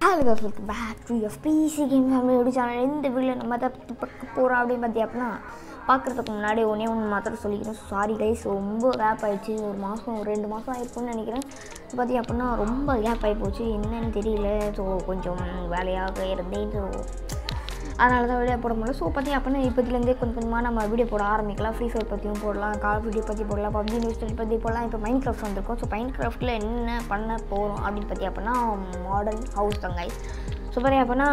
Hello guys, welcome back to your PC Game Family channel. இந்த வீடியோல நம்ம எதை பார்க்க போறோம் அப்படின்னு பார்த்தீங்கன்னா பார்க்குறதுக்கு முன்னாடி ஒன்று மாத்திரம் சொல்லிக்கிறேன். சாரி கைஸ், ரொம்ப கேப் ஆயிடுச்சு. ஒரு மாதம் 2 மாதம் ஆயிருக்கும்னு நினைக்கிறேன். பார்த்தீங்க அப்படின்னா ரொம்ப கேப் ஆகி போச்சு, என்னன்னு தெரியல. ஸோ கொஞ்சம் வேலையாக இருந்தேன். ஸோ அதனால தான் வீடியோ போட முடியல. ஸோ பார்த்தீங்க அப்படின்னா இப்போதுலேருந்தே கொஞ்சமாக நம்ம வீடியோ போட ஆரம்பிக்கலாம். ஃப்ரீ ஃபயர் பற்றியும் போடலாம், கால் வீடியோ பற்றி போடலாம், பப்ஜி நியூஸ் பற்றி போடலாம். இப்போ மைண்ட் கிராஃப்ட் வந்திருக்கோம். ஸோ மைண்ட் கிராஃப்ட்டில் என்ன பண்ண போகிறோம் அப்படின்னு பார்த்தி அப்படின்னா மாடர்ன் ஹவுஸ் தான் கைஸ். ஸோ பார்த்தி அப்படின்னா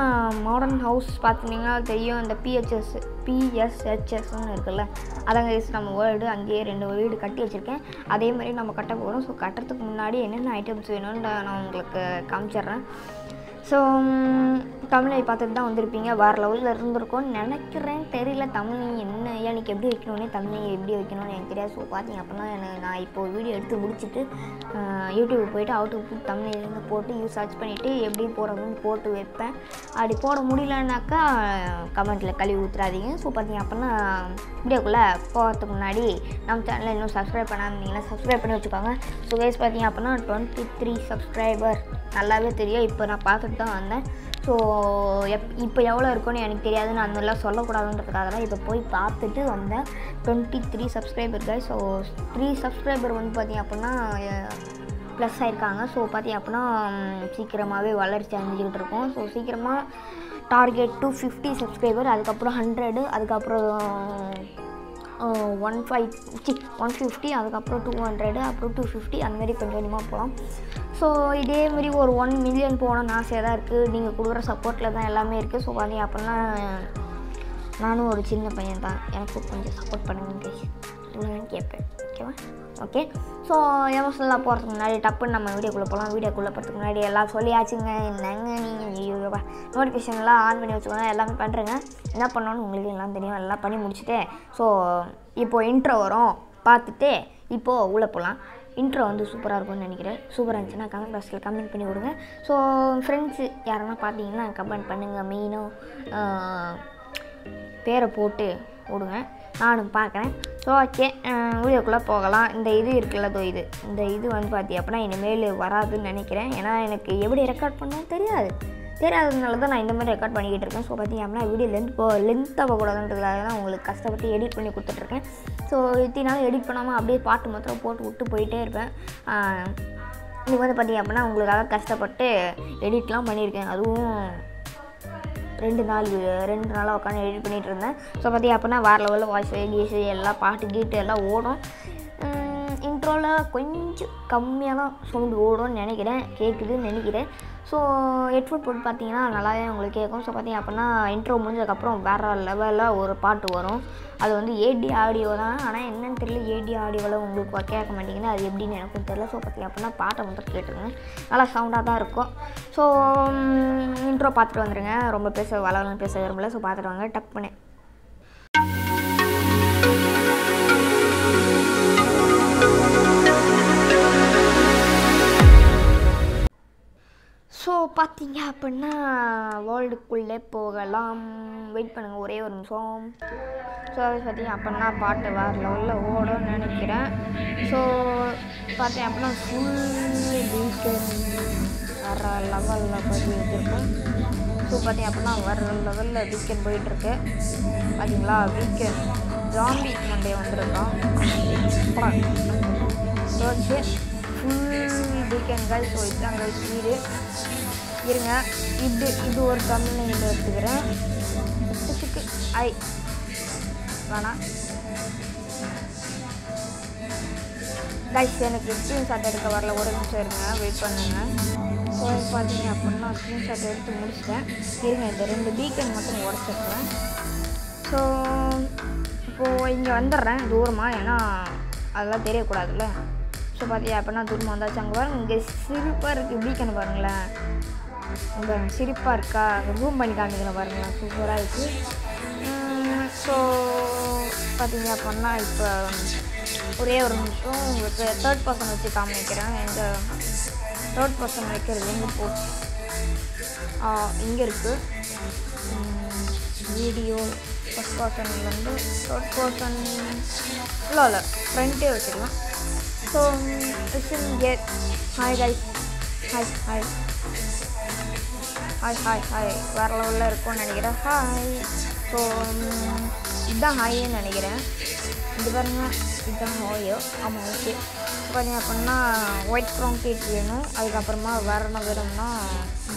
மாடர்ன் ஹவுஸ் பார்த்தீங்கன்னா தெரியும், இந்த பிஎஸ்ஹெச்எஸ்ன்னு இருக்குல்ல, அதாங்க கைஸ் நம்ம வேர்ல்டு அங்கேயே 2 வீடு கட்டி வச்சுருக்கேன். அதே மாதிரி நம்ம கட்ட போகிறோம். ஸோ கட்டுறதுக்கு முன்னாடி என்னென்ன ஐட்டம்ஸ் வேணும்னு நான் உங்களுக்கு காமிச்சிட்றேன். ஸோ தமிழை பார்த்துட்டு தான் வந்திருப்பீங்க. வேறு லெவலில் இருந்திருக்கும்னு நினைக்கிறேன், தெரியல. தமிழ் என்ன எனக்கு எப்படி வைக்கணுன்னே, தமிழை எப்படி வைக்கணும்னு எனக்கு தெரியாது. ஸோ பார்த்தீங்க அப்படின்னா நான் இப்போது வீடியோ எடுத்து முடிச்சுட்டு யூடியூப் போய்ட்டு அவுட் தமிழ்லேருந்து போட்டு சர்ச் பண்ணிவிட்டு எப்படி போடுறதுன்னு போட்டு வைப்பேன். அப்படி போட முடியலன்னாக்கா கமெண்ட்டில் கழுவி ஊற்றுறாதீங்க. ஸோ பார்த்தீங்க அப்படின்னா வீடியோக்குள்ளே போகிறதுக்கு முன்னாடி நம்ம சேனலில் இன்னும் சப்ஸ்கிரைப் பண்ணாமல் சப்ஸ்கிரைப் பண்ணி வச்சுக்கோங்க. ஸோ கைஸ் பார்த்தீங்க அப்படின்னா 23 சப்ஸ்கிரைபர் நல்லாவே தெரியும். இப்போ நான் பார்த்துட்டு தான் வந்தேன். ஸோ இப்போ எவ்வளோ இருக்குன்னு எனக்கு தெரியாது, நான் அந்த மாதிரிலாம் சொல்லக்கூடாதுன்றதுக்காக தான் இப்போ போய் பார்த்துட்டு வந்தேன். 23 சப்ஸ்கிரைபர் கைஸ். ஸோ 3 சப்ஸ்கிரைபர் வந்து பார்த்திங்க அப்படின்னா ப்ளஸ் ஆகிருக்காங்க. ஸோ பார்த்திங்க அப்படின்னா சீக்கிரமாகவே வளர்ச்சி அடைஞ்சிக்கிட்டு இருக்கோம். ஸோ சீக்கிரமாக டார்கெட் 250 சப்ஸ்கிரைபர், அதுக்கப்புறம் 100, அதுக்கப்புறம் 150, அதுக்கப்புறம் 200, அப்புறம் 250, அந்தமாரி கொஞ்சம் கொஞ்சமாக போகலாம். ஸோ இதேமாரி ஒரு 1 மில்லியன் போகணும்னு ஆசையாக தான் இருக்குது. நீங்கள் கொடுக்குற சப்போர்ட்டில் தான் எல்லாமே இருக்குது. ஸோ பார்த்தீங்க அப்படின்னா நானும் ஒரு சின்ன பையன் தான், எனக்கு கொஞ்சம் சப்போர்ட் பண்ணுங்கன்னு கேட்பேன். ஓகேவா? ஓகே. ஸோ எமோஷனலாக போகிறதுக்கு முன்னாடி டப்புன்னு நம்ம வீடியோக்குள்ளே போகலாம். வீடியோக்குள்ளே போகிறதுக்கு முன்னாடி எல்லாம் சொல்லியாச்சுங்க. என்னங்க நீங்கள் நோட்டிஃபிகேஷன்லாம் ஆன் பண்ணி வச்சுக்கோங்க. எல்லாமே பண்ணுறேங்க. என்ன பண்ணணும்னு உங்களுக்கு எல்லாம் தெரியும். எல்லாம் பண்ணி முடிச்சுட்டு ஸோ இப்போது இன்ட்ரோ வரும், பார்த்துட்டு இப்போது உள்ளே போகலாம். இன்ட்ரோ வந்து சூப்பராக இருக்கும்னு நினைக்கிறேன். சூப்பராக இருந்துச்சுன்னா கமெண்ட் பாக்ஸில் கமெண்ட் பண்ணி விடுங்க. ஸோ ஃப்ரெண்ட்ஸு யாருன்னா பார்த்தீங்கன்னா கமெண்ட் பண்ணுங்கள். மெயினாக பேரை போட்டு விடுங்க, நானும் பார்க்குறேன். ஸோ ஓகே, வீடியோக்குள்ளே போகலாம். இந்த இது இருக்குல்ல, இந்த இது வந்து பார்த்தி அப்படின்னா இனிமேல் வராதுன்னு நினைக்கிறேன். ஏன்னா எனக்கு எப்படி ரெக்கார்ட் பண்ணவும் தெரியாததுனால தான் நான் இந்த மாதிரி ரெக்கார்ட் பண்ணிக்கிட்டு இருக்கேன். ஸோ பார்த்திங்க அப்படின்னா வீடியோ லென்த்தாக கூடாதுன்றதுக்காக தான் உங்களுக்கு கஷ்டப்பட்டு எடிட் பண்ணி கொடுத்துட்ருக்கேன். ஸோ இத்தனாலும் எடிட் பண்ணாமல் அப்படியே பாட்டு மாத்திரம் போட்டு விட்டு போயிட்டே இருப்பேன். இன்றைக்கி வந்து பார்த்திங்க அப்படின்னா உங்களுக்காக கஷ்டப்பட்டு எடிட்லாம் பண்ணியிருக்கேன். அதுவும் 2 நாளாக உட்காந்து எடிட் பண்ணிகிட்டு இருந்தேன். ஸோ பார்த்திங்க அப்படின்னா வேறு லெவலில் வாய்ஸ் கீஸு எல்லாம் பாட்டு கீட்டு எல்லாம் ஓடும். இன்ட்ரோவில் கொஞ்சம் கம்மியாக தான் சவுண்டு ஓடும்னு நினைக்கிறேன், கேட்குதுன்னு நினைக்கிறேன். ஸோ ஹெட்ஃபோன் போட்டு பார்த்தீங்கன்னா நல்லாவே உங்களுக்கு கேட்கும். ஸோ பார்த்திங்க அப்படின்னா இன்ட்ரோ முடிஞ்சதுக்கப்புறம் வேறு லெவலில் ஒரு பாட்டு வரும். அது வந்து ஏடி ஆடியோ தான், ஆனால் என்னென்னு தெரியல, ஏடி ஆடியோவில் உங்களுக்கு கேட்க மாட்டேங்குது, அது எப்படின்னு எனக்கும் தெரியல. ஸோ பார்த்திங்க அப்படின்னா பாட்டை மட்டும் கேட்டுருங்க, நல்லா சவுண்டாக தான் இருக்கும். ஸோ இன்ட்ரோ பார்த்துட்டு வந்துடுங்க. ரொம்ப வளவலன்னு பேச விரும்பல. ஸோ பார்த்துட்டு வாங்க டப்புன்னு. ஸோ பார்த்தீங்க அப்படின்னா வேர்ல்டுக்குள்ளே போகலாம். வெயிட் பண்ணுங்கள் ஒரே ஒரு நிமிஷம். ஸோ அது பார்த்தீங்க அப்படின்னா பாட்டு வேறு லெவலில் ஓடும்னு நினைக்கிறேன். ஸோ பார்த்தீங்க அப்படின்னா ஃபுல் வீக்கெண்ட் வேறு லெவலில் பார்த்து வச்சுருக்கேன். ஸோ பார்த்தீங்க அப்படின்னா வேறு லெவலில் வீக்கெண்ட் போயிட்டுருக்கு. பார்த்தீங்களா, வீக்கெண்ட் ஜாம்பி மண்டே வந்திருக்கோம். ஓகே, ஃபுல் வீக்கெண்ட்கள். ஸோ இதுதான் வீடு இருங்க. இது ஒரு தமிழ் எடுத்துக்கிறேன். வேணாம் கைஸ், எனக்கு ஸ்க்ரீன்ஷாட் எடுக்க வரல, ஒரு நிமிஷம் இருங்க, வெயிட் பண்ணுங்கள். ஸோ பார்த்தீங்க அப்படின்னா ஸ்க்ரீன்ஷாட் எடுத்து முடிச்சிட்டேன். இருங்க, இந்த 2 பீக்கன் மட்டும் உடச்சிருக்கேன். ஸோ இப்போது இங்கே வந்துடுறேன் தூரமாக, ஏன்னா அதெல்லாம் தெரியக்கூடாதுல்ல. ஸோ பார்த்தீங்க அப்படின்னா தூரமாக வந்தாச்சு. அங்கே பாருங்கள், இங்கே சிரிப்பாக இருக்குது பீக்கன் பாருங்களேன். அங்கே சிரிப்பாக இருக்கா, ஜூம் பண்ணி காமிக்கிறேன் பாருங்களேன், சூப்பராக இருக்குது. ஸோ பார்த்தீங்க அப்படின்னா இப்போ ஒரே ஒரு நிமிஷம் உங்களுக்கு 3rd பர்சன் வச்சு காமிக்கிறேன். எங்கள் 3rd பர்சன் வைக்கிறது எங்கே போச்சு, இங்கே இருக்குது. வீடியோ ஃபஸ்ட் பர்சன்லேருந்து 3rd பர்சன் இல்லை ஃப்ரண்ட்டே வச்சுக்கலாம். So listen here. Hi guys. Hi. Hi வேறு லெவலில் இருக்கும்னு நினைக்கிறேன். ஹாய். ஸோ இதுதான் ஹாய்ன்னு நினைக்கிறேன். இது பாருங்க, இதுதான் ஹாயோ. ஆமாம், ஓகே. பார்த்தீங்க அப்படின்னா ஒயிட் கான்க்ரீட் வேணும். அதுக்கப்புறமா வேறு என்ன வேணும்னா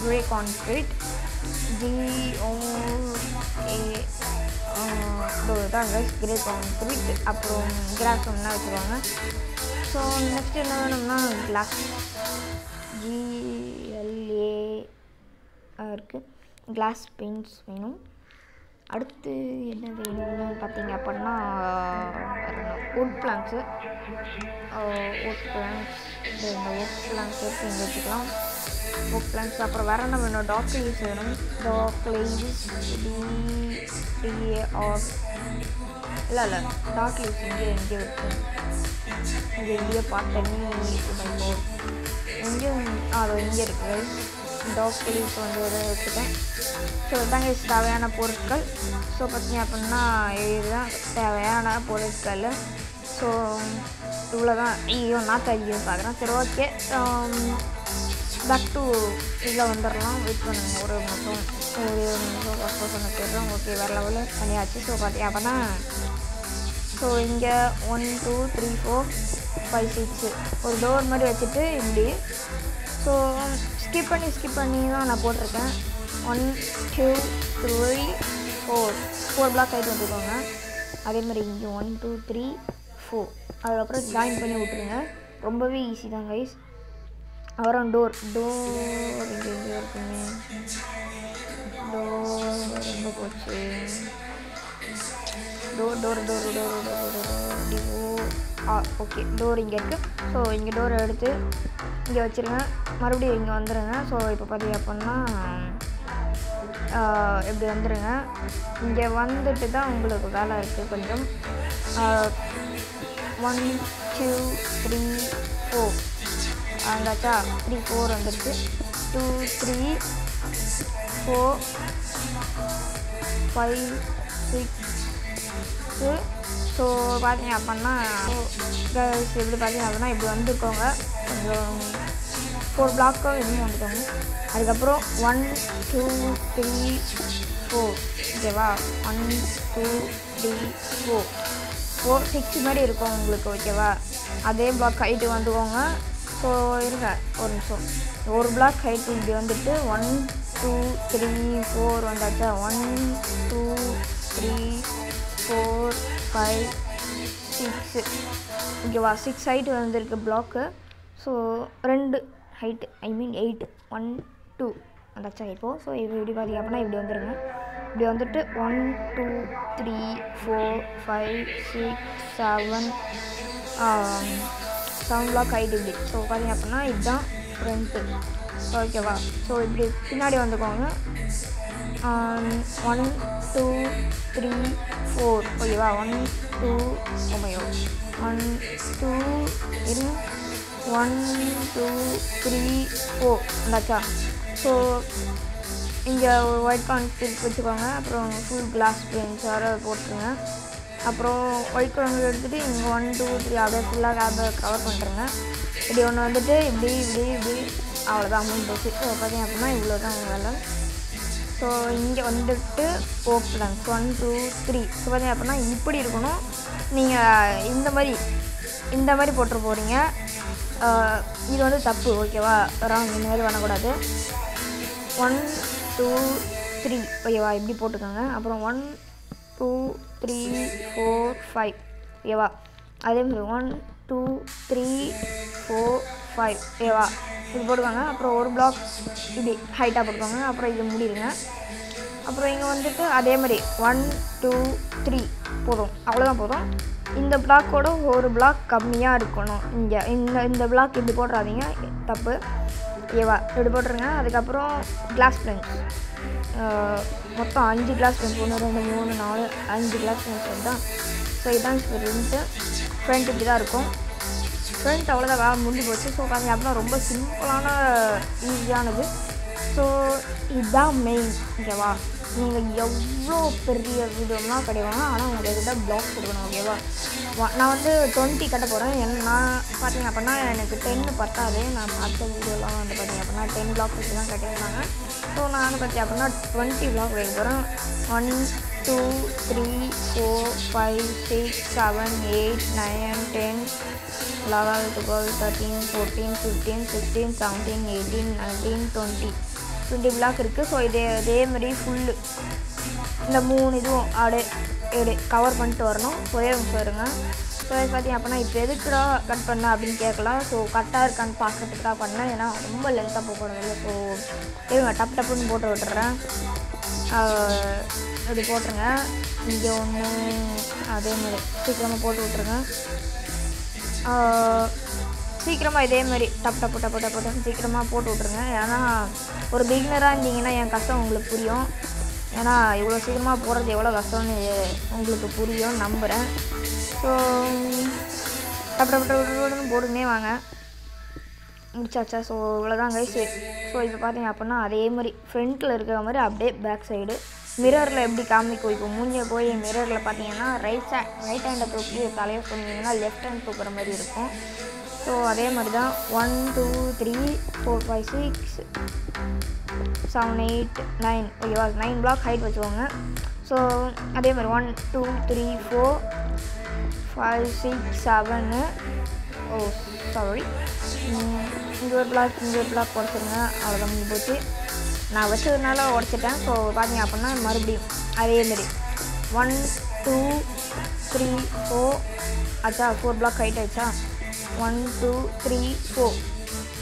க்ரே கான்க்ரீட், தான் க்ரே கான்க்ரீட். அப்புறம் கிளாஸ் ஒன்றா வச்சுருவாங்க. ஸோ நெக்ஸ்ட் என்ன வேணும்னா கிளாஸ், GLA இருக்குது. கிளாஸ் பெயிண்ட்ஸ் வேணும். அடுத்து என்ன வேணும்னு பார்த்தீங்க அப்படின்னா வுட் பிளான்ஸு. வுட் பிளான்ஸ் இந்த வுட் பிளான்ஸ் எடுத்து இங்கே வச்சுக்கலாம். Wood plans. அப்புறம் வேறு என்ன வேணும்? டாக் லீவ்ஸ் வேணும். டாக் லீவ்ஸ் DAR இல்லை டாக் லீவ்ஸ் இங்கே இருக்கு. இங்கே பார்த்தனி எங்கேயும் அது இங்கே இருக்குது. டாக் லீவ்ஸ் வந்து வச்சுட்டேன். ஸோ இதாங்க தேவையான பொருட்கள். ஸோ பார்த்தீங்க அப்படின்னா இதுதான் தேவையான பொருட்கள். ஸோ இவ்வளோ தான். நான் தெரியும் பார்க்குறேன். சரி, ஓகே. பேக் டு இதில் வந்துடலாம். வெயிட் பண்ணுங்க ஒரு நிமிஷம். போயிடுறோம். ஓகே, வேறு லெவலில் பண்ணியாச்சு. ஸோ பார்த்தீங்க அப்படின்னா ஸோ இங்கே 1 2 3 4 5 6 ஒரு டோர் மாதிரி வச்சுட்டு இப்படி. ஸோ ஸ்கிப் பண்ணி தான் நான் போட்டிருக்கேன். 1 2 3 4 பிளாக் ஹைட் வந்துக்கோங்க. அதே மாதிரி இங்கே 1 2 3 4 அதுக்கப்புறம் ஜாயின் பண்ணி விட்ருங்க. ரொம்பவே ஈஸி தான் கைஸ். அப்புறம் டோர் இங்கே இருக்குங்க. டோர் ரொம்ப போச்சு. டோர் ஓகே, டோர் இங்கே இருக்குது. ஸோ இங்கே டோரை எடுத்து இங்கே வச்சுருங்க. மறுபடியும் இங்கே வந்துடுங்க. ஸோ இப்போ பார்த்தீங்க அப்படின்னா இப்படி வந்துடுங்க. இங்கே வந்துட்டு தான் உங்களுக்கு வேலை இருக்குது கொஞ்சம். 1 2 3 4 வந்தாச்சா? 3 4 வந்துடுச்சு. 2 3 4 5 6. ஸோ பார்த்தீங்க அப்படின்னா இப்படி பார்த்தீங்க அப்படின்னா இப்படி வந்துருக்கோங்க. கொஞ்சம் 4 பிளாக்கும் இன்னும் வந்துட்டோங்க. அதுக்கப்புறம் 1 2 3 4 ஓகேவா? 1 2 3 4 6 மாதிரி இருக்கும் உங்களுக்கு. ஓகேவா? அதே பிளாக் ஹைட்டு வந்துக்கோங்க. ஸோ இருங்க ஒரு நிமிஷம். ஒரு பிளாக் ஹைட்டு இப்படி வந்துட்டு 1 2 3 4 வந்தாச்சா? 1 2 3 4 5 6 ஓகேவா? 6 ஹைட்டு வந்துருக்கு பிளாக்கு. ஸோ 2 ஹைட்டு 8 1 2 வந்தாச்சா இப்போது? ஸோ இது இப்படி பார்த்தீங்க அப்படின்னா இப்படி வந்துடுங்க. இப்படி வந்துட்டு 1 2 3 4 5 6 7 பிளாக் ஹைட் இப்படி. ஸோ பார்த்தீங்க அப்படின்னா இதுதான் ஃப்ரண்ட்டு. ஓகேவா? ஸோ இப்படி பின்னாடி வந்துக்கோங்க. 1 2 3 4 ஓகேவா? 1 2 1 2 1 2 3 4 வந்தாச்சா? ஸோ இங்கே ஒரு ஒயிட் கான்க்ரீட் வச்சுக்கோங்க. அப்புறம் ஃபுல் கிளாஸ் பெயிண்ட்ஸ் வேறு போட்டுருங்க. அப்புறம் ஒயிட் கான்க்ரீட் எடுத்துகிட்டு இங்கே 1 2 3 அப்படியே ஃபுல்லாக கவர் பண்ணுறேங்க. இப்படி ஒன்று வந்துட்டு இப்படி அவ்வளோதான் முடிஞ்சிச்சு. ஸோ பார்த்தீங்க அப்படின்னா இவ்வளோ தான் வேலை. ஸோ இங்கே வந்துட்டு ஓப்பன் 1 2 3 ஸோ பார்த்தீங்க அப்படின்னா இப்படி இருக்கணும். நீங்கள் இந்த மாதிரி போட்டு போகிறீங்க. இது வந்து தப்பு. ஓகேவா? ராங். இந்த மாதிரி பண்ணக்கூடாது. 1 2 3 ஓகேவா? இப்படி போட்டுக்கோங்க. அப்புறம் 1 2 3 4 5 ஓகேவா? அதேமாதிரி 1 2 3 4 5 ஓகேவா? இது போட்டுக்கோங்க. அப்புறம் ஒரு பிளாக் இப்படி ஹைட்டாக போட்டுக்கோங்க. அப்புறம் இது முடிடுங்க. அப்புறம் இங்கே வந்துட்டு அதே மாதிரி 1 2 3 போதும். அவ்வளோதான் போதும். இந்த பிளாக்கோட ஒரு பிளாக் கம்மியாக இருக்கணும். இங்கே இந்த பிளாக் இப்படி போட்டுறாதீங்க, தப்பு. ஓகேவா? இப்படி போட்டுருங்க. அதுக்கப்புறம் கிளாஸ் பெயிண்ட்ஸ் மொத்தம் 5 கிளாஸ் பெயிண்ட்ஸ் 1 2 3 4 5 கிளாஸ் பெயிண்ட்ஸ் தான். ஸோ இதுதான் ஃப்ரண்ட் இப்படி தான் இருக்கும். ஃப்ரண்ட் அவ்வளோதான் வேலை முடிஞ்சு போச்சு. ஸோ பார்த்தீங்க அப்படின்னா ரொம்ப சிம்பிளான ஈஸியானது. ஸோ இதுதான் மெயின். ஓகேவா? நீங்கள் எவ்வளோ பெரிய வீடியோலாம் கிடைக்கணும், ஆனால் உங்கள்கிட்ட பிளாக்ஸ் இருக்கணும். ஓகேவா? நான் வந்து 20 கட்ட போகிறேன். நான் பார்த்தீங்க அப்படின்னா எனக்கு 10 பத்தாது. நான் பார்த்த வீடியோலாம் வந்து பார்த்தீங்க அப்படின்னா 10 பிளாக்ஸ் வச்சு தான் கட்டியிருந்தாங்க. ஸோ நான் வந்து பார்த்தீங்க அப்படின்னா 20 பிளாக் வைக்க போகிறேன். 1 2 3 4 5 6 7 8 9 10 11 12 13 14 15 16 17 18 19 20 பிளாக் இருக்குது. ஸோ இதே மாதிரி ஃபுல்லு இந்த 3 இதுவும் அப்படியே கவர் பண்ணிட்டு வரணும். ஒரே நிமிஷம் இருங்க. ஸோ இது பார்த்தீங்க அப்படின்னா இப்போ எதுக்குடா கட் பண்ண அப்படின்னு கேட்கலாம். ஸோ கரெக்டாக இருக்கான்னு பார்க்கறதுக்கு தான் பண்ணேன். ஏன்னா ரொம்ப லென்த்தாக போகக்கூடாது. ஸோ இருங்க டப்புன்னு போட்டு விட்டுறேன். இப்படி போட்டுருங்க. இங்கே ஒன்று அதே மாதிரி சீக்கிரமாக போட்டு விட்ருங்க. சீக்கிரமாக இதே மாதிரி டப்பு சீக்கிரமாக போட்டு விட்ருங்க. ஏன்னா ஒரு பிகினராக இருந்தீங்கன்னா என் கஷ்டம் உங்களுக்கு புரியும். ஏன்னா இவ்வளோ சீக்கிரமாக போகிறது எவ்வளோ கஷ்டம்னு உங்களுக்கு புரியும் நம்புகிறேன். ஸோ டப்பு போட்டுன்னே வாங்க. முடிச்சாச்சா? ஸோ இவ்வளோதான் கைஸ். ஸோ இப்போ பார்த்தீங்க அப்படின்னா அதே மாதிரி ஃப்ரண்ட்டில் இருக்கிற மாதிரி அப்படியே பேக் சைடு மிரரில் எப்படி காமிக்கும். இப்போ மூஞ்சியை போய் மிரரில் பார்த்தீங்கன்னா ரைட் ஹேண்டை தூக்கி தலையை சொன்னீங்கன்னா லெஃப்ட் ஹேண்ட் தூக்குற மாதிரி இருக்கும். ஸோ அதே மாதிரி தான் 1 2 3 4 5 6 7 8 9 ஓகேவா? 9 பிளாக் ஹைட் வச்சுக்கோங்க. ஸோ அதே மாதிரி 1 2 3 4 5 6 7 சாரி இங்கே ஒரு பிளாக் உடச்சிருங்க. அவ்வளோதான் முடிஞ்சு போச்சு. நான் வச்சதுனால உடச்சிட்டேன். ஸோ பார்த்தீங்க அப்படின்னா மறுபடியும் அதேமாரி 1 2 3 4 ஆச்சா? 4 பிளாக் ஹைட் ஆயிடுச்சா? 1 2 3 4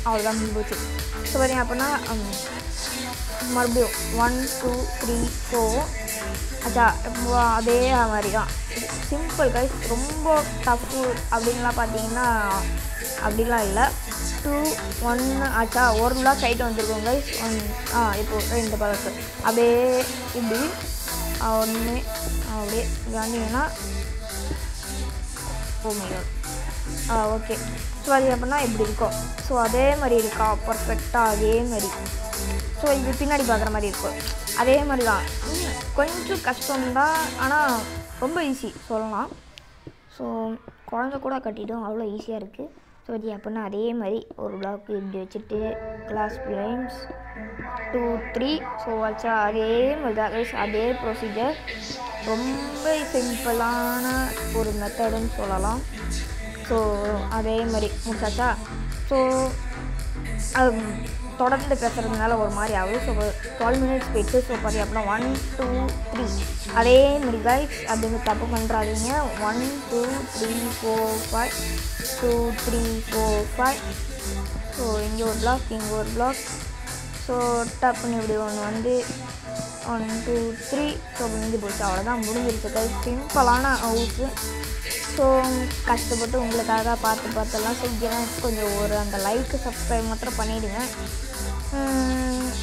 அவ்வளோதான் முடிஞ்சு போச்சு. ஸோ பார்த்தீங்க அப்படின்னா மறுபடியும் 1 2 3 4 ஆச்சா? இப்போ அதே மாதிரி தான் சிம்பிள் கைஸ். ரொம்ப டஃப்பு அப்படின்லாம் பார்த்தீங்கன்னா அப்படிலாம் இல்லை. 2 1 ஆச்சா? ஒரு பிளாக் ஹைட் வந்துருக்கோம் கைஸ். இப்போது 2 பிளாக் அப்படியே இப்படி 1 அப்படியே வந்தீங்கன்னா ஓகே. ஸோ அது அப்படின்னா இப்படி இருக்கும். ஸோ அதே மாதிரி இருக்கா பர்ஃபெக்டாக அதே மாதிரி. ஸோ இது பின்னாடி பார்க்குற மாதிரி இருக்கும். அதே மாதிரி தான். கொஞ்சம் கஷ்டம்தான், ஆனால் ரொம்ப ஈஸி சொல்லலாம். ஸோ குழந்த கூட கட்டிடும், அவ்வளோ ஈஸியாக இருக்குது. ஸோ இது அப்படின்னா அதே மாதிரி ஒரு பிளாக் இப்படி வச்சுட்டு கிளாஸ் பிளைன்ஸ் 2 3 ஸோ வச்சா அதே மாதிரி தான் அதே ப்ரொசீஜர். ரொம்ப சிம்பிளான ஒரு மெத்தடுன்னு சொல்லலாம். ஸோ அதே மாதிரி முடிச்சாச்சா? ஸோ தொடர்ந்து பேசுகிறதுனால ஒரு மாதிரி ஆகுது. ஸோ 12 மினிட்ஸ் போயிடுச்சு. ஸோ பார்த்தி அப்படின்னா 1 2 3 அதே மாதிரி கைஸ் அப்படி தப்பு பண்ணுறாதீங்க. 1 2 3 4 5 2 3 4 5 ஸோ இங்கே ஒரு பிளாக் இங்கே ஒரு பிளாக். ஸோ டப்புன்னு இப்படி ஒன்று வந்து 1 2 3 ஸோ முடிஞ்சு போச்சு. அவ்வளோதான் முடிஞ்சிருச்சு கைஸ். சிம்பிளான ஹவுஸு. ஸோ கஷ்டப்பட்டு உங்களுக்காக பார்த்தெல்லாம் செஞ்சுறேன். கொஞ்சம் ஒரு அந்த லைக்கு சப்ஸ்கிரைப் மாத்திரம் பண்ணிவிடுங்க.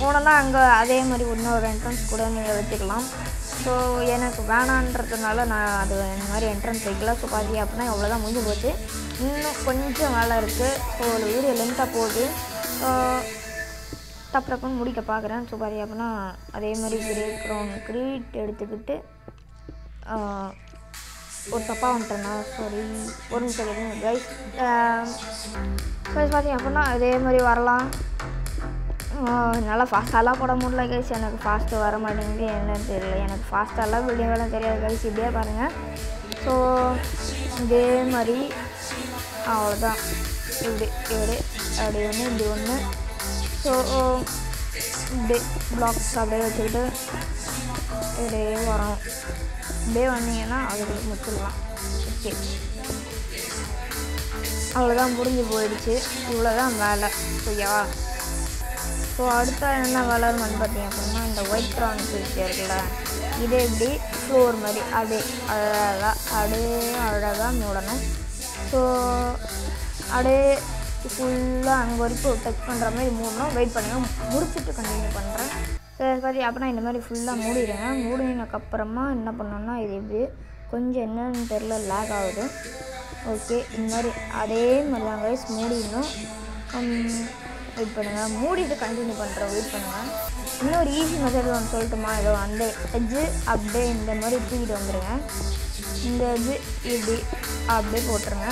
உடனே அங்கே அதே மாதிரி இன்னொரு என்ட்ரன்ஸ் கூட நீங்கள் வச்சுக்கலாம். ஸோ எனக்கு வேணான்றதுனால நான் அது இந்த மாதிரி என்ட்ரன்ஸ் வைக்கல. ஸோ பார்த்தீங்க அப்படின்னா எவ்வளோதான் முடிஞ்சு போச்சு. இன்னும் கொஞ்சம் வேலை இருக்குது. ஸோ ஒரு வீடியோ லென்த்தாக போகுது. டப்புன்னு முடிக்க பார்க்குறேன். ஸோ பார்த்தீங்க அப்படின்னா அதே மாதிரி கிரீட் எடுத்துக்கிட்டு ஒரு தப்பாக வந்துட்டேன்னா சாரி ஒரு நிமிஷம் கைஸ். ஸோ பார்த்தீங்க அப்படின்னா அதே மாதிரி வரலாம். நல்லா ஃபாஸ்ட்டாலாம் போட முடியல கைஸ். எனக்கு ஃபாஸ்ட்டு வர மாட்டேங்குது, என்னன்னு தெரியல. எனக்கு ஃபாஸ்ட்டாலாம் வீடியோலாம் தெரியாது கைஸ். இப்படியே பாருங்கள். ஸோ இதே மாதிரி அவ்வளோதான். இப்படி அப்படி ஒன்று இப்படி ஒன்று. ஸோ இப்படி பிளாக்ஸ் அப்படியே வச்சுக்கிட்டு இப்படியே வரணும். இப்படியே வந்தீங்கன்னா அதுக்கு முடிச்சிடலாம். ஓகே அவ்வளோதான் முடிஞ்சு போயிடுச்சு. இவ்வளோதான் வேலை. ஓகேவா? ஸோ அடுத்த என்ன வேலைன்னு வந்து பார்த்தீங்க அப்படின்னா இந்த ஒயிட் ப்ரௌன் பிரிச்சு இருக்குல்ல, இதே இப்படி ஃப்ளோர் மாதிரி அப்படியே அழகாக மூடணும். ஸோ அப்படியே ஃபுல்லாக அங்கே வரைக்கும் டச் பண்ணுற மாதிரி மூடணும். வெயிட் பண்ணுங்கள், முடிச்சுட்டு கண்டினியூ பண்ணுறேன். சரி சரி அப்படின்னா இந்த மாதிரி ஃபுல்லாக மூடிடுங்க. மூடினதுக்கப்புறமா என்ன பண்ணோன்னா இது இப்படி கொஞ்சம் என்னன்னு தெரில லேக் ஆகுது. ஓகே இந்த மாதிரி அதே மாதிரி தான் கைஸ் மூடிடணும். வெயிட் பண்ணுங்கள், மூடிட்டு கண்டினியூ பண்ணுறேன். வெயிட் பண்ணுங்கள். இன்னொரு ஈஸி மெத்தட் ஒன்று சொல்லட்டுமா? ஏதோ அந்த எட்ஜு அப்படியே இந்த மாதிரி தூக்கிட்டு வந்துடுங்க. இந்த எட்ஜு இப்படி அப்படியே போட்டுருங்க.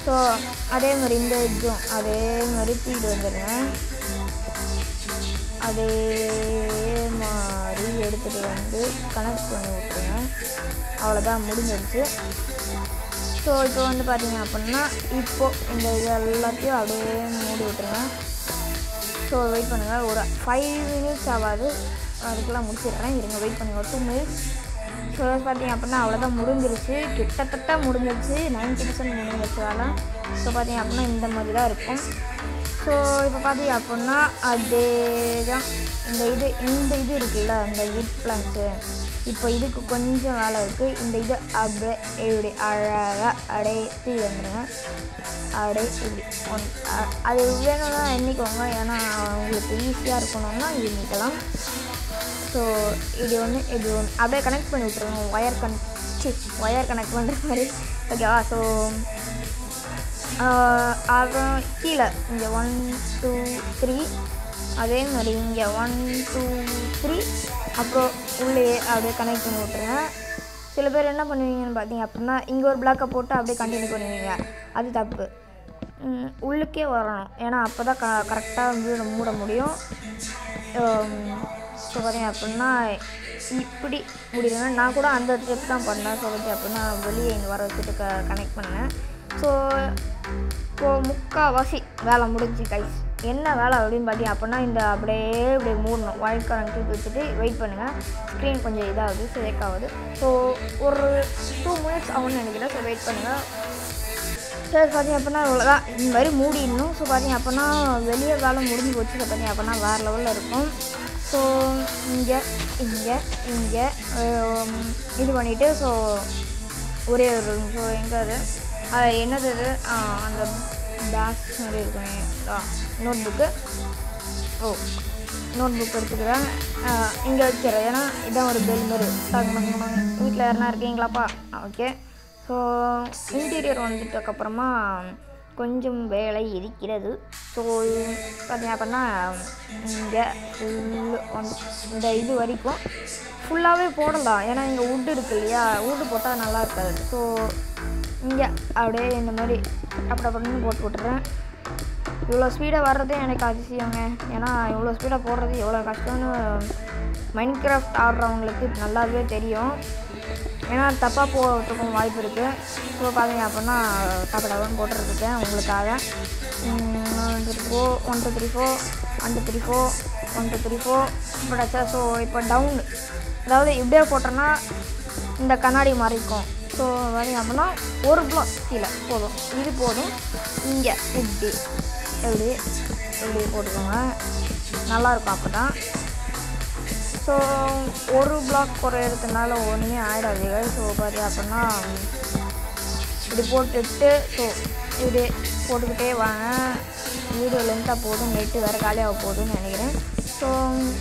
ஸோ அதே மாதிரி இந்த எட்ஜும் அதே மாதிரி தூக்கிட்டு வந்துடுங்க. அதே மாதிரி எடுத்துகிட்டு வந்து கனெக்ட் பண்ணி விட்டுருங்க. அவ்வளோதான், முடிஞ்சிடுச்சு. ஸோ இப்போ வந்து பார்த்தீங்க அப்படின்னா இப்போது இந்த இது எல்லாத்தையும் அப்படியே மூடி விட்டுருங்க. ஸோ வெயிட் பண்ணுங்கள், ஒரு 5 மினிட்ஸ் ஆகாது, அதுக்கெல்லாம் முடிச்சிடுறேன். இருங்க, வெயிட் பண்ணுங்கள், ஒரு 2 மினிட்ஸ். ஸோ பார்த்தீங்க அப்படின்னா அவ்வளோதான், முடிஞ்சிருச்சு. கிட்டத்தட்ட முடிஞ்சிருச்சு, 90% முடிஞ்சிருச்சு வேலை. ஸோ பார்த்தீங்க அப்படின்னா இந்த மாதிரி தான் இருக்கும். ஸோ இப்போ பார்த்தீங்க அப்படின்னா அதே தான் இந்த இது இருக்குல்ல, இந்த விட் பிளான்ஸு. இப்போ இதுக்கு கொஞ்சம் வேலை இருக்குது. இந்த இது அப்படியே இப்படி அழகாக அப்படியே தூக்கி வந்துடுங்க. அப்படியே இப்படி அது வேணும்னா எண்ணிக்கோங்க, ஏன்னா உங்களுக்கு ஈஸியாக இருக்கணும்னா எண்ணிக்கலாம். ஸோ இது ஒன்று அப்படியே கனெக்ட் பண்ணி விட்ருங்க. ஒயர் கனெக்ட் பண்ணுற மாதிரி, ஓகேவா? ஸோ அப்புறம் கீழே இங்கே 1 2 3, அதே மாதிரி இங்கே 1 2 3, அப்புறம் உள்ளே அப்படியே கனெக்ட் பண்ணி விட்ருங்க. சில பேர் என்ன பண்ணுவீங்கன்னு பார்த்தீங்க அப்படின்னா இங்கே ஒரு பிளாக்கை போட்டு அப்படியே கண்டினியூ பண்ணுவீங்க. அது தப்பு. உள்ளுக்கே வரணும், ஏன்னா அப்போ தான் கரெக்டாக வந்து மூட முடியும். ஸோ பார்த்தீங்க அப்படின்னா இப்படி முடியுங்க. நான் கூட அந்த ட்ரிப் தான் பண்ணேன். ஸோ வந்து அப்படின்னா வெளியே இங்கே வர வச்சுட்டு கனெக்ட் பண்ணேன். ஸோ இப்போது முக்கால்வாசி வேலை முடிஞ்சு கைஸ். என்ன வேலை அப்படின்னு பார்த்தீங்க அப்படின்னா இந்த அப்படியே இப்படி மூடணும். ஒயிட் கரண்ட் வச்சுட்டு வெயிட் பண்ணுங்கள். ஸ்க்ரீன் கொஞ்சம் இதாகுது, சேக் ஆகுது. ஸோ ஒரு 2 மினிட்ஸ் ஆகும்னு நினைக்கிறேன். ஸோ வெயிட் பண்ணுங்கள். சரி, பார்த்தீங்க அப்படின்னா இவ்வளோதான், இந்த மாதிரி மூடிடணும். ஸோ பார்த்தீங்க அப்படின்னா வெளியே வேலை முடிஞ்சு போச்சு. ஸோ பார்த்தீங்க அப்படின்னா வேறு லெவலில் இருக்கும். ஸோ இங்கே இது பண்ணிவிட்டு ஸோ ஒரே ஒரு ஸோ எங்கே அது என்னது இது அந்த பேக்ஸ் மாதிரி இருக்குமே நோட் புக்கு எடுத்துக்கிறேன். இங்கே வச்சுக்கிறேன், ஏன்னா இதான் ஒரு பெல் மாதிரி. வீட்டில் யாருனா இருக்கீங்களாப்பா? ஓகே. ஸோ இன்டீரியர் வந்துட்டதுக்கப்புறமா கொஞ்சம் வேலை இருக்கிறது. ஸோ பார்த்தீங்க அப்படின்னா இங்கே இந்த இது வரைக்கும் ஃபுல்லாகவே போடலாம், ஏன்னா இங்கே வுட்டு இருக்குது இல்லையா, வுட்டு போட்டால் நல்லா இருக்காது. ஸோ இங்கே அப்படியே இந்த மாதிரி அப்படின்னு போட்டு விட்டுறேன். இவ்வளோ ஸ்பீடாக வர்றதே எனக்கு அதிசயங்க, ஏன்னா இவ்வளோ ஸ்பீடாக போடுறது எவ்வளோ கஷ்டம்னு மைன்கிராஃப்ட் ஆடுறவங்களுக்கு நல்லாவே தெரியும். ஏன்னா தப்பாக போகிறதுக்கும் வாய்ப்பு இருக்குது. ஸோ பார்த்தீங்க அப்படின்னா டக்குன்னு போட்டுருக்கேன் உங்களுக்காக. 1 2 3 4 1 2 3 4 1 2 3 4 இப்படிச்சா. ஸோ இப்போ டவுன், அதாவது இப்படியே போட்டோன்னா இந்த கண்ணாடி மாறிக்கும். ஸோ பார்த்தீங்க அப்படின்னா ஒரு பிளாக் கீழே போதும், இது போதும். இங்கே எப்படி போட்டுக்கோங்க, நல்லாயிருக்கும் அப்போ தான். ஸோ ஒரு பிளாக் ஒரு இடத்துனால ஒன்றுமே ஆகிடாது. ஸோ பார்த்தீங்க அப்படின்னா இப்படி போட்டுட்டு ஸோ இப்படி போட்டுக்கிட்டே வாங்க. வீடியோ லென்த்தாக போதும், நெட்டு வேறு காலியாக போகுதுன்னு நினைக்கிறேன். ஸோ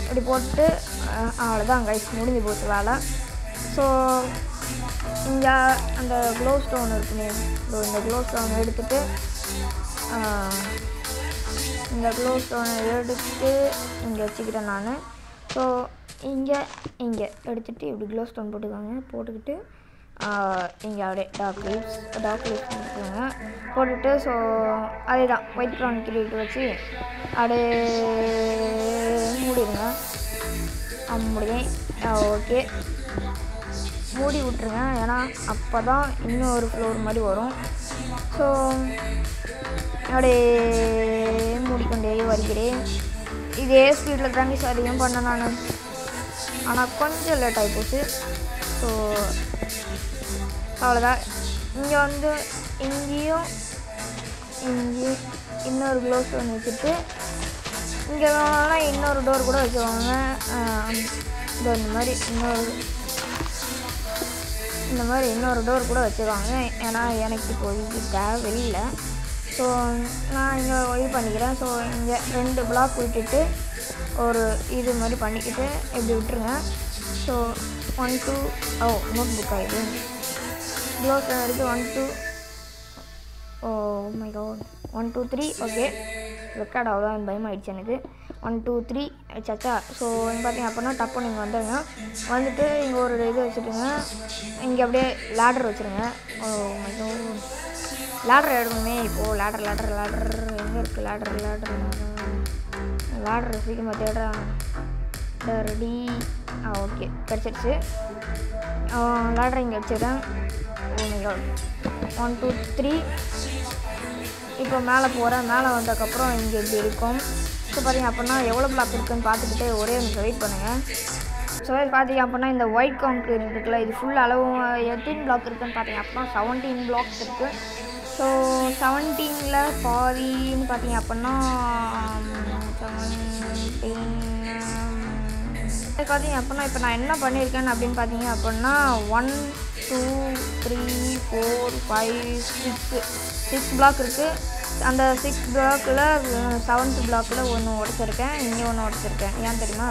இப்படி போட்டு அவ்வளோதான் கைஸ், முடிஞ்சு போச்சு வேலை. ஸோ இங்கே அந்த க்ளோ ஸ்டோன் இருக்குமே, இந்த க்ளோ ஸ்டோன் எடுத்துகிட்டு இங்கே வச்சுக்கிட்டேன் நான். ஸோ இங்கே எடுத்துகிட்டு இப்படி க்ளோ ஸ்டோன் போட்டுக்கிட்டு இங்கே அப்படியே டார்க் லீவ்ஸ் போட்டுக்கோங்க. போட்டுட்டு ஸோ அதே தான் ஒயிட் ப்ரௌன் கிரியேட் வச்சு அப்படியே மூடிடுங்க. முடியும், ஓகே, மூடி விட்ருங்க, ஏன்னா அப்போ தான் இன்னொரு ஃப்ளோர் மாதிரி வரும். ஸோ அப்படியே மூடிக்கொண்டே வருகிறேன். இதே ஸ்பீடில் தாண்டி சரியும் பண்ணேன் நான், ஆனால் கொஞ்சம் லேட் ஆகி போச்சு. ஸோ அவ்வளோதான். இங்கே வந்து இங்கேயும் இன்னொரு க்ளோ ஸ்டோன் வச்சுட்டு இங்கே வேணாலும் இன்னொரு டோர் கூட வச்சுருவாங்க. இந்த மாதிரி இன்னொரு டோர் கூட வச்சுருவாங்க, ஏன்னா எனக்கு இப்போ இது தேவையில்லை. ஸோ நான் இங்கே இது பண்ணிக்கிறேன். ஸோ இங்கே 2 பிளாக் விட்டுட்டு ஒரு இது மாதிரி பண்ணிக்கிட்டு இப்படி விட்டுருங்க. ஸோ 1 2 நோட் புக் ஆகிடுது க்ளோஸ் வரைக்கும் 1 2 oh my god 1 2 3 okay record ஆகுதான் பயமாகிடுச்சு எனக்கு 1 2 3 சச்சா ஸோ இங்கே பார்த்தீங்க அப்படின்னா டப்பு நீங்கள் வந்துடுங்க வந்துட்டு இங்கே ஒரு இது வச்சுட்டுங்க இங்கே அப்படியே லேடர் வச்சுருங்க ஓ மை காட் லேடர் எடுக்கணுமே இப்போது லேடர் எங்கே இருக்குது லேடர் சீக்கிரமாக தேடுறேன் ரெடி ஓகே கிடச்சிருச்சு லேடர் இங்கே வச்சுருக்கேன் ஓ மை காட் 1 2 3 இப்போ மேலே போகிறேன் மேலே வந்ததுக்கப்புறம் இங்கே இப்படி இருக்கும் ஸோ பார்த்தீங்க அப்படின்னா எவ்வளோ பிளாக் இருக்குதுன்னு பார்த்துக்கிட்டே ஒரே நிமிஷம் வெயிட் பண்ணுங்கள் ஸோ பார்த்தீங்க அப்படின்னா இந்த ஒயிட் கான்க்ரீட் இருக்குல்ல இது ஃபுல் அளவும் எத்தனை பிளாக் இருக்குதுன்னு பார்த்தீங்க அப்படின்னா 17 பிளாக்ஸ் இருக்குது ஸோ 17ல் பாதின்னு பார்த்தீங்க அப்படின்னா 17 பார்த்தீங்க அப்படின்னா இப்போ நான் என்ன பண்ணியிருக்கேன் அப்படின்னு பார்த்தீங்க அப்படின்னா 1 2 3 4 5 6 பிளாக் இருக்குது அந்த 6 பிளாக்கில் 7th பிளாக்கில் ஒன்று உடச்சிருக்கேன் இங்கே ஒன்று உடச்சிருக்கேன் ஏன் தெரியுமா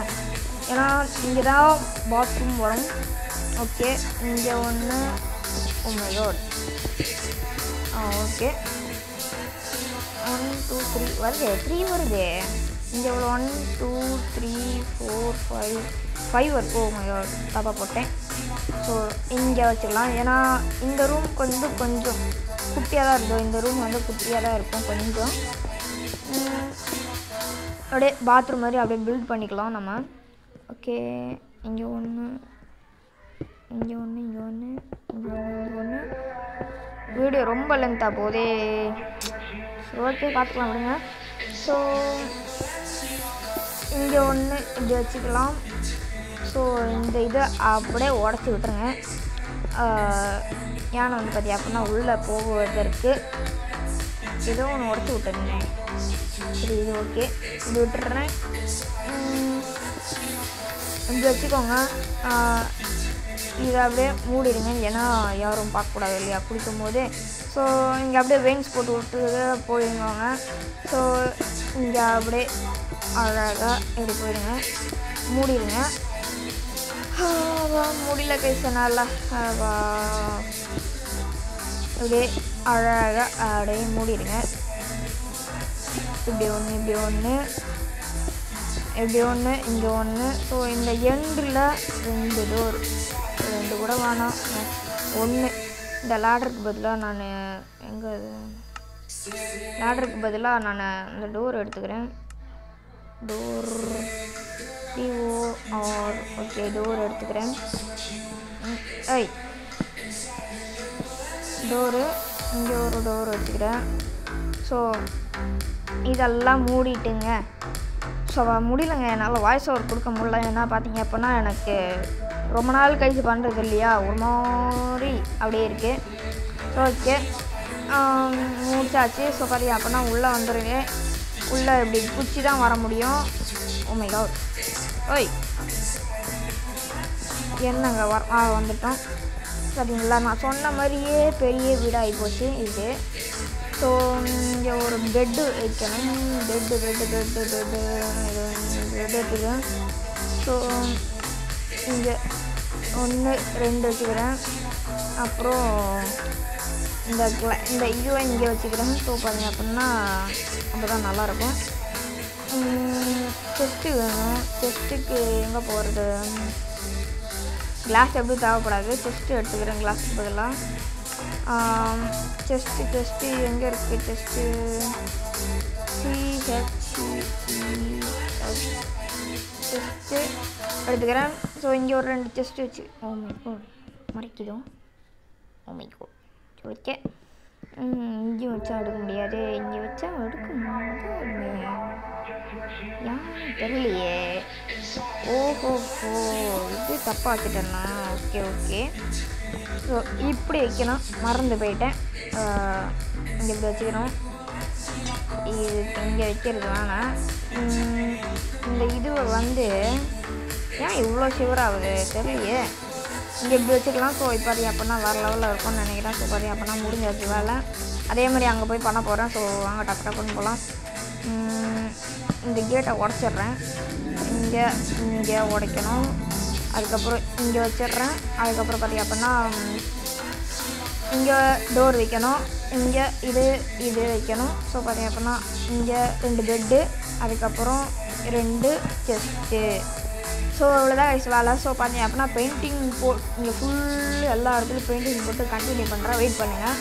ஏன்னா இங்கே தான் பாத்ரூம் வரும் ஓகே இங்கே ஒன்று ரோட் ஓகே 1 2 3 வருது 3 வருது இங்கே எவ்வளோ 1 2 3 4 5 வருது ஓ மை காட் தப்பாக போட்டேன் ஸோ இங்கே வச்சுக்கலாம் ஏன்னா இந்த ரூம் கொஞ்சம் குட்டியாக தான் இருக்கும் இந்த ரூம் வந்து குட்டியாக தான் இருக்கும் கொஞ்சம் அப்படியே பாத்ரூம் மாதிரி அப்படியே பில்ட் பண்ணிக்கலாம் நம்ம ஓகே இங்கே ஒன்று வீடியோ ரொம்ப லென்த்தாக போதே ஓகே பார்த்துக்கலாம் அப்படிங்க ஸோ இங்கே ஒன்று இப்படி வச்சுக்கலாம் ஸோ இந்த இதை அப்படியே உடச்சி விட்டுருங்க யானை வந்து பார்த்தியா அப்படின்னா உள்ளே போகுவதற்கு ஏதோ ஒன்று உடச்சி விட்டுருங்க சரி இது ஓகே இது விட்டுறேன் இப்படி வச்சுக்கோங்க இதை அப்படியே மூடிடுங்க ஏன்னா யாரும் பார்க்கக்கூடாது இல்லையா குளிக்கும் போது ஸோ இங்கே அப்படியே வெயின்ஸ் போட்டு விட்டு போயிடுவாங்க ஸோ இங்கே அப்படியே அழகாக இப்படி போயிடுங்க மூடிடுங்க முடியல கைசனால இப்படியே அழகாக அப்படியே மூடிடுங்க இப்படி ஒன்று இங்கே ஒன்று ஸோ இந்த எண்டில் 2 டோர் 2 கூட வேணாம் 1 இந்த லேடருக்கு பதிலாக நான் எங்கே லேடருக்கு பதிலாக நான் இந்த டோர் எடுத்துக்கிறேன் டோர் டிஓஆர் ஓகே டோர் எடுத்துக்கிறேன் டோரு இங்கே ஒரு டோர் வச்சுக்கிறேன் ஸோ இதெல்லாம் மூடிட்டுங்க ஸோ முடியலைங்க என்னால் வாய்ஸ் ஓவர் கொடுக்க முடியல ஏன்னா பார்த்தீங்க அப்படின்னா எனக்கு ரொம்ப நாள் கழிச்சு பண்ணுறது இல்லையா ஒரு மாதிரி அப்படியே இருக்குது ஸோ ஓகே முடிச்சாச்சு ஸோ பார்த்தீங்க அப்படின்னா உள்ளே வந்துடுங்க உள்ளே இப்படி குச்சி தான் வர முடியும் ஓ மை காட் ஓய் என்னங்க வந்துட்டோம் சரிங்களா நான் சொன்ன மாதிரியே பெரிய வீடாகி போச்சு இது ஸோ இங்கே ஒரு பெட்டு வைக்கணும் பெட்டு எடுத்துக்கிறேன் ஸோ இங்கே 1 2 வச்சுக்கிறேன் அப்புறம் இந்த இதுவை இங்கே வச்சுக்கிறேன் ஸோ பாருங்க அப்படின்னா அப்போ தான் நல்லாயிருக்கும் செஸ்ட்டு வேணும் செஸ்ட்டுக்கு எங்கே போகிறது கிளாஸ் எப்படி தேவைப்படாது செஸ்ட்டு எடுத்துக்கிறேன் கிளாஸுக்கு பதிலாக செஸ்ட்டு எங்கே இருக்குது செஸ்ட்டு செஸ்ட்டு எடுத்துக்கிறேன் ஸோ இங்கே ஒரு 2 செஸ்ட்டு வச்சு மறைக்கிடும் ஓகே இங்கேயும் வச்சா எடுக்க முடியாது இங்கே வச்சா எடுக்க முடியாது யாரும் தெரியலையே ஓஹோ இது தப்பாக வச்சுட்டேன்னா ஓகே ஸோ இப்படி வைக்கணும் மறந்து போயிட்டேன் இங்கே இப்படி வச்சுக்கணும் இது இங்கே வைக்கிறது வேணாம் இந்த இதுவை வந்து ஏன் இவ்வளோ ஷிவராகுது தெரியலையே இங்கே இப்படி வச்சுக்கலாம் ஸோ இப்போ அது அப்படின்னா வேறு லெவலில் இருக்கும்னு நினைக்கிறேன் ஸோ அது அப்படின்னா முடிஞ்சாச்சு வேலை அதே மாதிரி அங்கே போய் பண்ண போகிறேன் ஸோ அங்கே டக்குன்னு போகலாம் இந்த கேட்டை உடச்சிட்றேன் இங்கே உடைக்கணும் அதுக்கப்புறம் இங்கே வச்சிடுறேன் அதுக்கப்புறம் பார்த்திங்க அப்படின்னா இங்கே டோர் வைக்கணும், இங்கே இது வைக்கணும். ஸோ பார்த்தீங்க அப்படின்னா இங்கே 2 பெட்டு, அதுக்கப்புறம் 2 செஸ்ட்டு. ஸோ இவ்வளோதான் கைஸ் வேலை. ஸோ பார்த்தீங்க அப்படின்னா பெயிண்டிங் இங்கே ஃபுல் எல்லா இடத்துலையும் பெயிண்டிங் போட்டு கண்டினியூ பண்ணுறேன், வெயிட் பண்ணுங்கள்.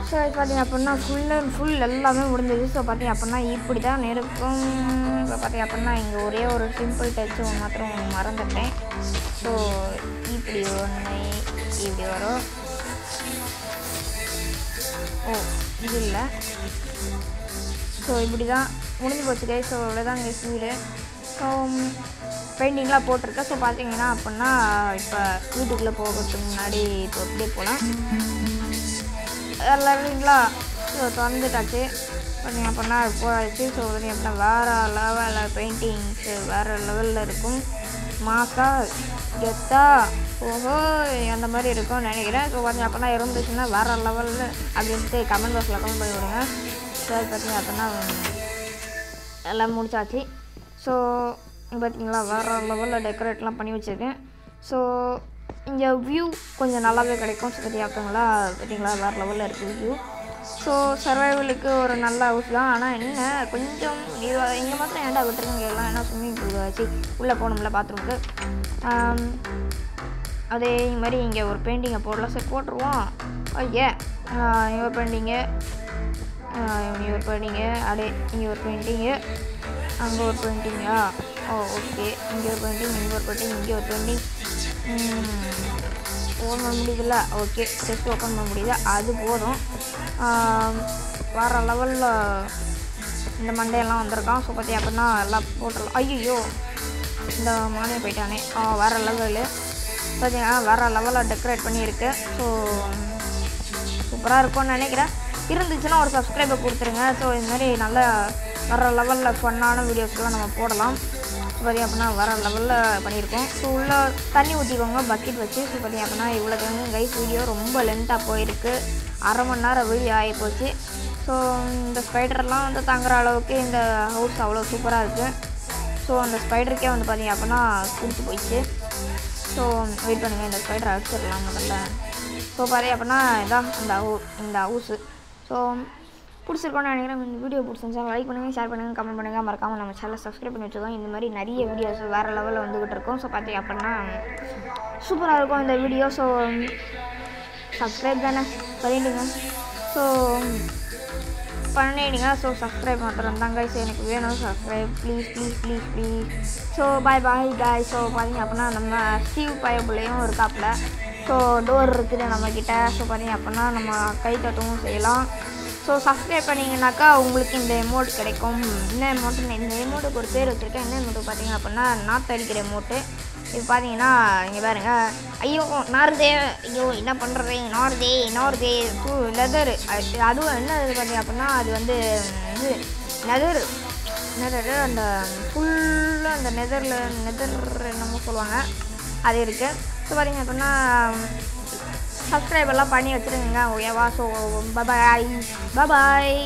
ஸோ பார்த்தீங்க அப்படின்னா ஃபுல் அண்ட் ஃபுல் எல்லாமே முடிஞ்சது. ஸோ பார்த்தீங்க அப்படின்னா இப்படி தான் இருக்கும். இப்போ பார்த்தீங்க அப்படின்னா இங்கே ஒரே ஒரு சிம்பிள் டச் மாத்திரம் மறந்துட்டேன். ஸோ இப்படி ஒன்று இப்படி வரும். ஓ இது இல்லை. ஸோ இப்படி தான் முடிஞ்சு போச்சு கை. ஸோ இவ்வளோதான் இங்கே வீடு. ஸோ பெயிண்டிங்லாம் போட்டிருக்கேன். ஸோ பார்த்தீங்கன்னா அப்படின்னா இப்போ வீட்டுக்குள்ளே போகிறதுக்கு முன்னாடி இப்போ அப்படியே போகலாம். இல்லைங்களா? ஸோ திறந்துட்டாச்சு. பார்த்தீங்க அப்படின்னா போயாச்சு. ஸோ பார்த்தீங்க அப்படின்னா வேறு லெவலில் பெயிண்டிங்ஸு வேறு லெவலில் இருக்கும். மாசா கெத்தா ஓஹோ அந்த மாதிரி இருக்கும்னு நினைக்கிறேன். ஸோ பார்த்தீங்க அப்படின்னா இருந்துச்சுன்னா வேறு லெவலில் அப்படின்ட்டு கமெண்ட் பாக்ஸில் கமெண்ட் பண்ணி விடுங்க. ஸோ பார்த்தீங்க அப்படின்னா எல்லாம் முடிச்சாச்சு. ஸோ பார்த்தீங்களா வேறு லெவலில் டெக்கரேட்லாம் பண்ணி வச்சுருக்கேன். ஸோ இங்கே வியூ கொஞ்சம் நல்லாவே கிடைக்கும். ஸோ பார்த்தீங்களா வேறு லெவலில் இருக்குது வியூ. ஸோ சர்வைவலுக்கு ஒரு நல்ல ஹவுஸ் தான். ஆனால் என்ன கொஞ்சம் இங்கே மாத்திரம் ஏன்டா விட்டுருக்குங்க எல்லாம். ஏன்னா ஸ்விம்மிங் பூல் வச்சு உள்ளே போகணும்ல பாத்ரூமுக்கு. அதே மாதிரி இங்கே ஒரு பெயிண்டிங்கை போடலாம். சரி போட்டுருவோம். ஓகே இங்கே ஒரு பெயிண்டிங்கு, இங்கே ஒரு பெயிண்டிங்கு, அப்படியே இங்கே ஒரு பெயிண்டிங்கு, அங்கே ஒரு பெயிண்டிங்கா. ஓ ஓகே இங்கே ஒரு பெயிண்டிங், இங்கே ஒரு பெயிண்டிங், இங்கே ஒரு பெயிண்டிங். ஓப்பன் பண்ண முடியுதுல்ல? ஓகே ஜஸ்ட் ஓப்பன் பண்ண முடியுது, அது போதும். வேறு லெவலில் இந்த மண்டையெல்லாம் வந்திருக்கான். ஸோ பார்த்தி அப்படின்னா எல்லாம் போட்டுடலாம். ஐயோ இந்த மானியை போயிட்டானே. வேறு லெவலு பார்த்தீங்கன்னா வேறு லெவலில் டெக்கரேட் பண்ணியிருக்கு. ஸோ சூப்பராக இருக்கும்னு நினைக்கிறேன். இருந்துச்சுன்னா ஒரு சப்ஸ்கிரைபர் கொடுத்துருங்க. ஸோ இதுமாதிரி நல்ல வேறு லெவலில் ஃபன்னான வீடியோஸ்லாம் நம்ம போடலாம். ஸோ பார்த்திங்க அப்படின்னா வேறு லெவலில் பண்ணியிருக்கோம். ஸோ உள்ளே தண்ணி ஊற்றிக்கோங்க பக்கெட் வச்சு. ஸோ பார்த்திங்க அப்படின்னா இவ்வளோ கைஸ் வீடியோ ரொம்ப லென்த்தாக போயிருக்கு. அரை மணி நேரம் வீடியோ ஆகிப்போச்சு. ஸோ இந்த ஸ்பைடர்லாம் வந்து தங்குற அளவுக்கு இந்த ஹவுஸ் அவ்வளோ சூப்பராக இருக்குது. ஸோ அந்த ஸ்பைடருக்கே வந்து பார்த்திங்க அப்படின்னா பிடிச்சி போயிடுச்சு. ஸோ வெயிட் பண்ணுங்கள், இந்த ஸ்பைடரை அடிச்சிடலாம் முதல்ல. ஸோ பார்த்திங்க அப்படின்னா இதான் இந்த ஹவுஸு. ஸோ பிடிச்சிருக்கோன்னு நினைக்கிறேன். இந்த வீடியோ பிடிச்சிருந்துச்சா லைக் பண்ணுங்கள், ஷேர் பண்ணுங்கள், கமெண்ட் பண்ணுங்கள். மறக்காமல் நம்ம சேனலை சப்ஸ்கிரைப் பண்ணி வச்சுக்கோங்க. இந்த மாதிரி நிறைய வீடியோஸ் வேறு லெவலில் வந்துக்கிட்டு இருக்கோம். ஸோ பார்த்திங்க அப்படின்னா சூப்பராக இருக்கும் இந்த வீடியோ. ஸோ சப்ஸ்கிரைப் தானே பண்ணிவிடுங்க. ஸோ பண்ணிவிடுங்க. ஸோ சப்ஸ்கிரைப் மாத்திரம் தான் கைஸ் எனக்கு வேணும். Subscribe please please please please. So bye bye guys. So பார்த்திங்க அப்படின்னா நம்ம ஸ்டீவ் பயபுள்ளையும் ஒரு காப்பில். ஸோ டோர் இருக்குது நம்மக்கிட்ட. ஸோ பார்த்திங்க அப்படின்னா நம்ம கை தட்டவும் செய்யலாம். ஸோ சப்ஸ்கிரைப் பண்ணிங்கனாக்கா உங்களுக்கு இந்த எமௌண்ட் கிடைக்கும். என்ன எமௌண்ட்டு, இந்த எமௌண்ட்டுக்கு ஒரு பேர் வச்சுருக்கேன். என்ன எமௌண்ட்டு பார்த்தீங்க அப்படின்னா நாற்று அடிக்கிற எமௌண்ட்டு. இது பார்த்தீங்கன்னா இங்கே பாருங்க. ஐயோ நார்தே, ஐயோ என்ன பண்ணுறது, நார்தே லெதரு. அதுவும் என்ன இது பார்த்தீங்க அப்படின்னா அது வந்து இது நெதரு அந்த ஃபுல்லாக அந்த நெதர் என்னமோ சொல்லுவாங்க அது இருக்குது. ஸோ பார்த்தீங்க அப்படின்னா சப்ஸ்கிரைப் எல்லாம் பண்ணி வச்சுருங்க ஓகேவா. So bye.